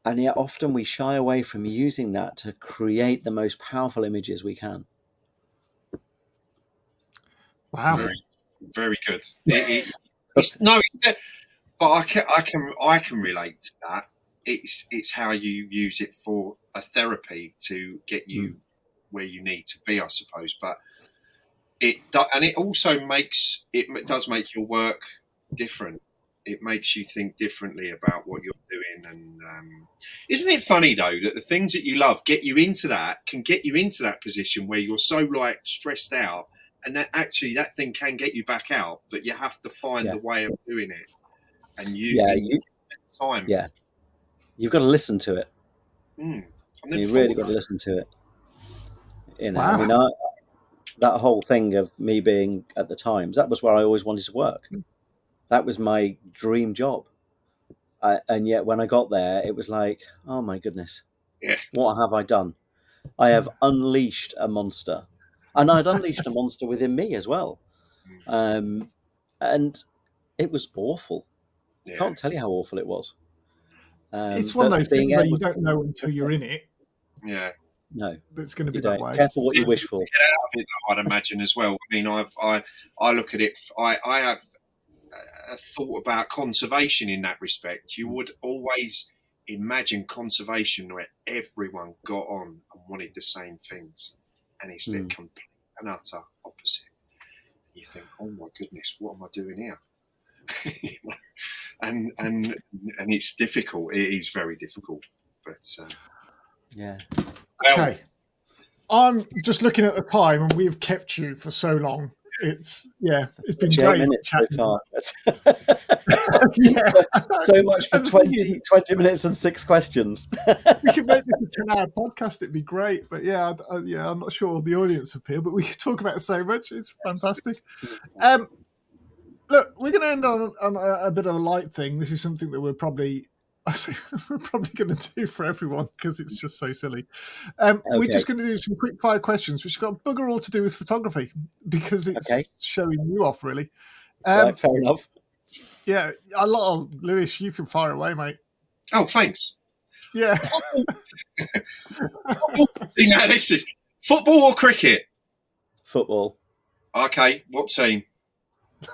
And yet often we shy away from using that to create the most powerful images we can. Wow. Very, very good. But I can relate to that. It's how you use it for a therapy to get you where you need to be, I suppose. But it also does make your work different. It makes you think differently about what you're doing. And isn't it funny though that the things that you love can get you into that position where you're so stressed out, and that actually that thing can get you back out, but you have to find the way of doing it. And time. Yeah, you've got to listen to it. You really got to listen to it. Wow. I mean, that whole thing of me being at the Times, that was where I always wanted to work. That was my dream job. And yet when I got there, it was like, oh my goodness, what have I done? I have unleashed a monster. And I'd unleashed a monster within me as well. And it was awful. I can't tell you how awful it was. It's one of those things that you don't know until you're in it. Yeah. No. It's going to be that way. Careful what you wish for. Get out of it, I'd imagine as well. I mean, I look at it. I have a thought about conservation in that respect. You would always imagine conservation where everyone got on and wanted the same things, and it's the complete and utter opposite. You think, oh my goodness, what am I doing here? and it's difficult. It is very difficult, but yeah. Okay, I'm just looking at the time, and we've kept you for so long. It's been great. Minutes so far. So much for 20 minutes and 6 questions. We could make this a 10-hour podcast. It'd be great, but I'm not sure the audience would appeal. But we could talk about it so much. It's fantastic. Look, we're going to end on a bit of a light thing. This is something that we're probably going to do for everyone because it's just so silly. We're just going to do some quick fire questions, which have got bugger all to do with photography because it's showing you off, really. Right, fair enough. Yeah, Lewis, you can fire away, mate. Oh, thanks. Yeah. Listen, football or cricket? Football. Okay, what team?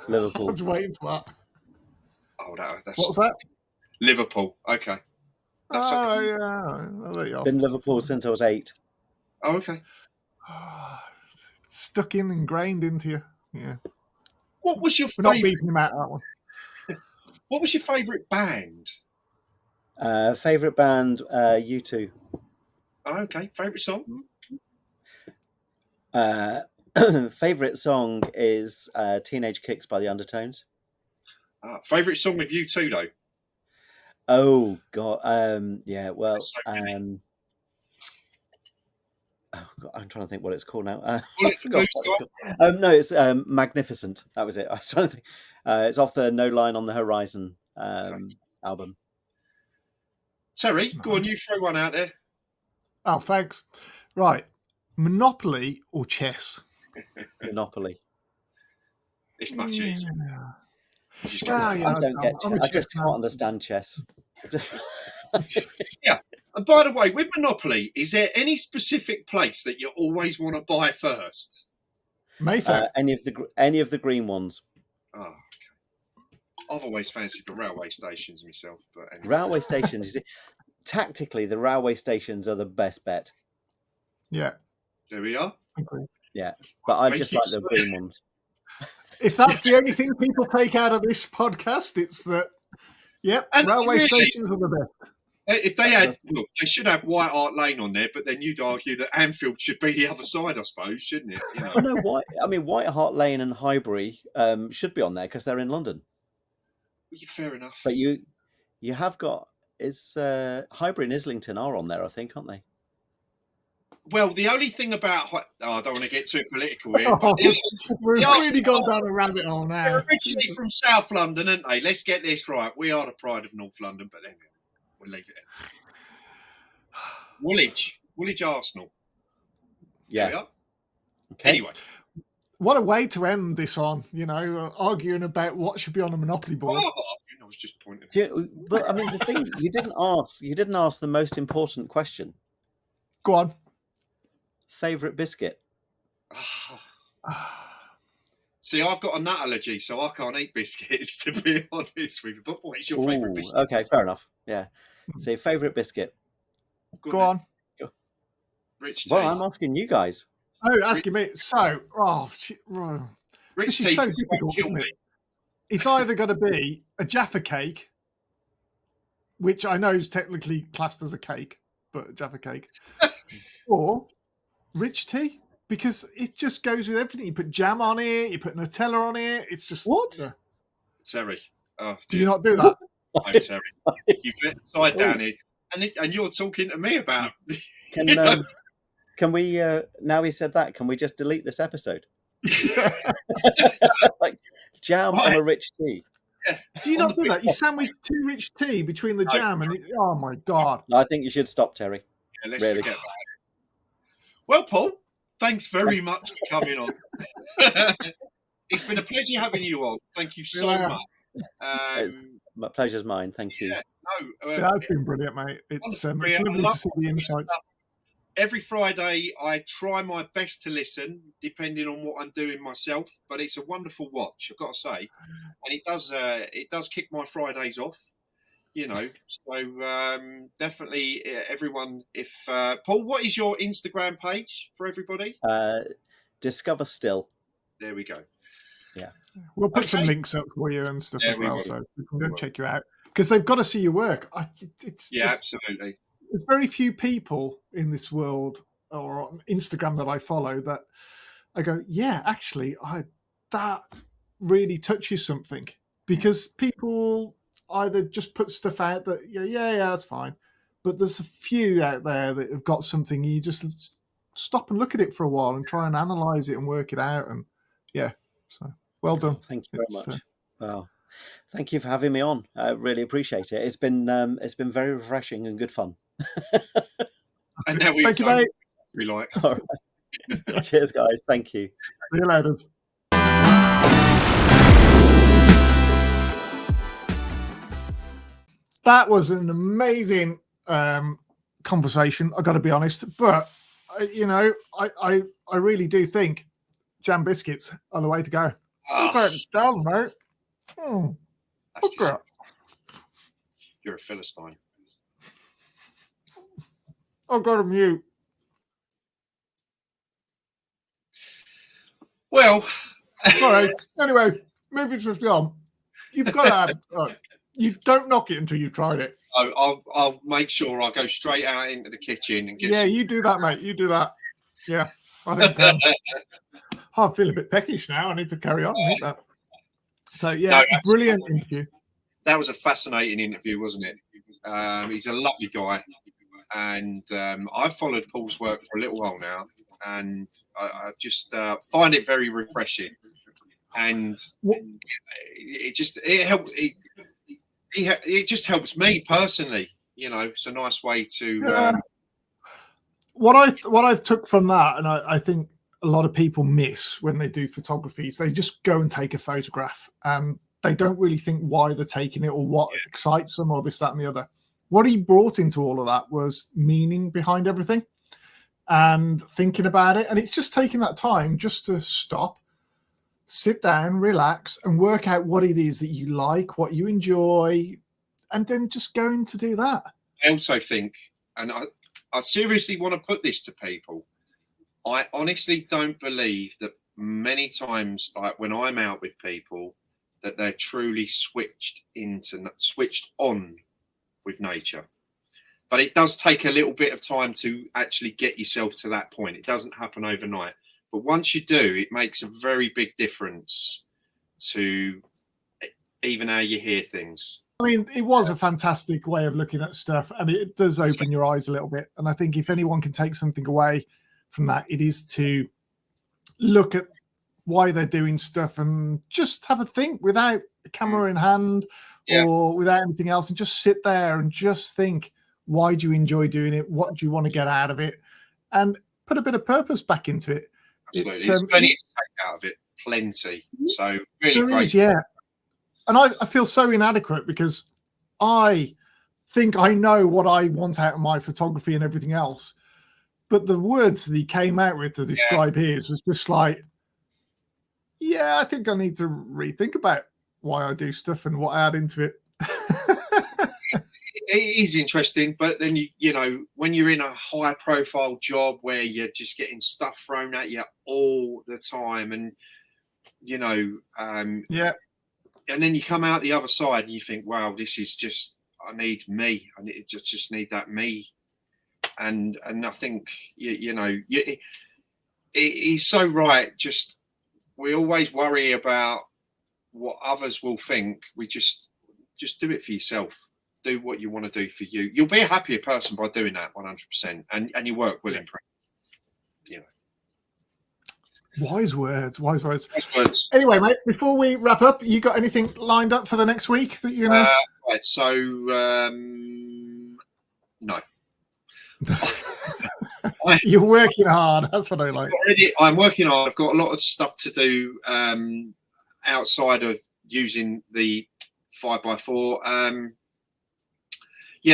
Liverpool. I was waiting for that. Oh, that's what was that? Liverpool. Okay. That's Oh, okay. yeah. I'll let you off. Been Liverpool since I was 8. Oh, okay. It's stuck ingrained into you. Yeah. What was your We're not favourite? beating him out that one. What was your favourite band? Favorite band, U2. Oh, okay. Favourite song? Favorite song is Teenage Kicks by the Undertones. Favourite song with you too, though? Oh God, yeah. Well, There's so many. oh God, I'm trying to think what it's called now. Bullet I forgot Blue what it's called. No, it's Magnificent. That was it. I was trying to think. It's off the No Line on the Horizon album. Terry, go on, you throw one out there. Oh, thanks. Right. Monopoly or chess? Monopoly. It's much easier. You just go, Well, yeah, I don't get. I'm a I just chess man. can't understand chess. Yeah. And by the way, with Monopoly, is there any specific place that you always want to buy first? Mayfair. Any of the green ones. Oh, okay. I've always fancied the railway stations myself, but anyway. Railway stations. You see, tactically, the railway stations are the best bet. Yeah. There we are. Agree. Yeah, but I just like the green ones. If that's the only thing people take out of this podcast, it's that, yep, And railway really, stations are the best. If they had, look, they should have White Hart Lane on there, but then you'd argue that Anfield should be the other side, I suppose, shouldn't it? You know. No, White Hart Lane and Highbury should be on there because they're in London. Fair enough. But you have got Highbury and Islington are on there, I think, aren't they? Well, the only thing about I don't want to get too political here, but We've really gone down a rabbit hole now. They're originally from South London, aren't they? Let's get this right. We are the pride of North London, but then we'll leave it in. Woolwich Arsenal. Yeah. Okay. Anyway. What a way to end this on, arguing about what should be on a Monopoly board. I was just pointing. But I mean, the thing you didn't ask the most important question. Go on. Favorite biscuit? See, I've got a nut allergy, so I can't eat biscuits, to be honest with you. But what is your favourite biscuit? Okay, fair enough. Yeah. So, favourite biscuit? Go on. Rich tea. Well, I'm asking you guys. Oh, asking me. So, Rich this is so difficult, isn't it? It's either going to be a Jaffa cake, which I know is technically classed as a cake, but Jaffa cake, or rich tea, because it just goes with everything. You put jam on it, you put Nutella on it. It's just what? Terry. Oh, do you not do that? No, Terry. You've let side down here, and you're talking to me about. Can we? Now he said that, can we just delete this episode? Like jam on a rich tea. Yeah. Do you not do that? You sandwich two rich tea between the jam, and oh my god! I think you should stop, Terry. Yeah, let's forget about it. Well, Paul, thanks very much for coming on. It's been a pleasure having you on. Thank you so much. My pleasure's mine. Thank you. That's been brilliant, mate. It's lovely to see the insights. Every Friday, I try my best to listen, depending on what I'm doing myself. But it's a wonderful watch, I've got to say, and it does kick my Fridays off. So definitely everyone. If Paul, what is your Instagram page for everybody? Discover Still. There we go. Yeah, we'll put some links up for you and stuff as well, so we can go check you out because they've got to see your work. Absolutely. There's very few people in this world or on Instagram that I follow that I go, yeah, actually, that really touches something, because people either just put stuff out that, yeah, that's fine. But there's a few out there that have got something, you just stop and look at it for a while and try and analyze it and work it out. And so well done. Thank you very much. Wow. Thank you for having me on. I really appreciate it. It's been very refreshing and good fun. And now thank you, mate. We like. All right. Cheers, guys. Thank you. See you later. That was an amazing conversation, I got to be honest. But I really do think jam biscuits are the way to go. Down, mate. You're a Philistine. I've got to mute. Well, Sorry. Anyway, moving swiftly on. You've got to have. You don't knock it until you've tried it. I'll make sure I go straight out into the kitchen and get. Yeah, you do that, mate. You do that. Yeah, I think. I feel a bit peckish now. I need to carry on. Eat that. So yeah, No, brilliant interview. That was a fascinating interview, wasn't it? He's a lovely guy, and I've followed Paul's work for a little while now, and I just find it very refreshing, and it helps. It just helps me personally. You know, it's a nice way to. What I've took from that, and I think a lot of people miss when they do photography, is they just go and take a photograph and they don't really think why they're taking it or what excites them or this, that, and the other. What he brought into all of that was meaning behind everything and thinking about it. And it's just taking that time just to stop, sit down, relax, and work out what it is that you like, what you enjoy, and then just going to do that. I also think, and I seriously want to put this to people, I honestly don't believe that many times, like when I'm out with people, that they're truly switched on with nature. But it does take a little bit of time to actually get yourself to that point. It doesn't happen overnight. But once you do, it makes a very big difference to even how you hear things. I mean, it was a fantastic way of looking at stuff, and it does open your eyes a little bit. And I think if anyone can take something away from that, it is to look at why they're doing stuff and just have a think without a camera in hand or without anything else, and just sit there and just think, why do you enjoy doing it? What do you want to get out of it? And put a bit of purpose back into it. Absolutely. There's plenty to take out of it. Plenty. So really great. Yeah. And I feel so inadequate because I think I know what I want out of my photography and everything else. But the words that he came out with to describe his was just like, yeah, I think I need to rethink about why I do stuff and what I add into it. It is interesting, but then you know, when you're in a high profile job where you're just getting stuff thrown at you all the time, and you know, and then you come out the other side and you think, wow, this is just, I need me. I just need that me. And I think, he's so right. Just, we always worry about what others will think. We just do it for yourself. Do what you want to do for you. You'll be a happier person by doing that 100%. And your work will improve. You know. Wise words. Anyway, mate, before we wrap up, you got anything lined up for the next week that you know? Right, so no. You're working hard. That's what I like. I'm working hard. I've got a lot of stuff to do outside of using the 5x4.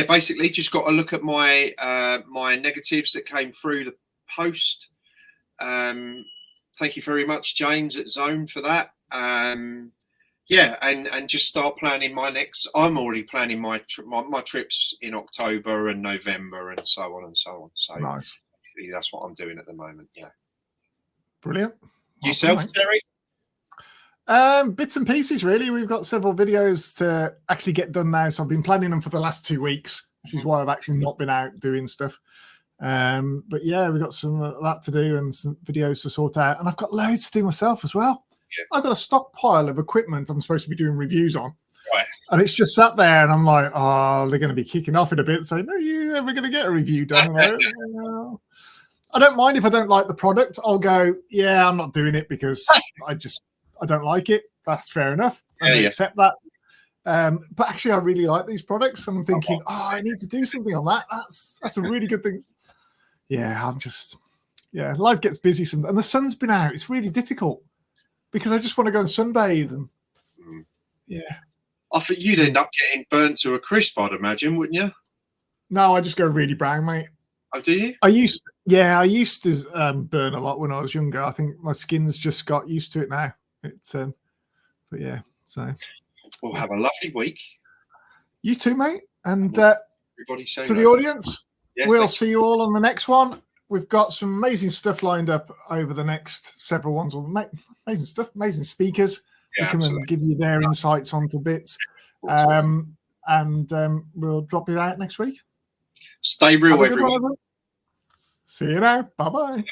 Basically, just got to look at my my negatives that came through the post. Thank you very much, James at Zone, for that. And just start planning my next. I'm already planning my trips in October and November and so on and so on. So nice. That's what I'm doing at the moment. Yeah. Brilliant. Yourself, Terry? Bits and pieces, really. We've got several videos to actually get done now, so I've been planning them for the last 2 weeks, which is why I've actually not been out doing stuff. But yeah, we've got some of that to do and some videos to sort out, and I've got loads to do myself as well. I've got a stockpile of equipment I'm supposed to be doing reviews on, and it's just sat there, and I'm like, oh, they're going to be kicking off in a bit saying, are you ever going to get a review done? I don't mind if I don't like the product. I'll go, yeah, I'm not doing it because I don't like it. That's fair enough. I accept that. But actually, I really like these products. And I'm thinking, I need to do something on that. That's a really good thing. Yeah, life gets busy sometimes. And the sun's been out. It's really difficult because I just want to go and sunbathe. And I think you'd end up getting burnt to a crisp, I'd imagine, wouldn't you? No, I just go really brown, mate. Oh, do you? I used to burn a lot when I was younger. I think my skin's just got used to it now. But yeah, so we'll have a lovely week. You too, mate. And everybody say to the audience, Yeah, we'll thanks. see you all on the next one. We've got some amazing stuff lined up over the next several ones. Amazing stuff, amazing speakers to come and give you their insights onto bits. And we'll drop you out next week. Stay real, everyone. See you now. Bye-bye.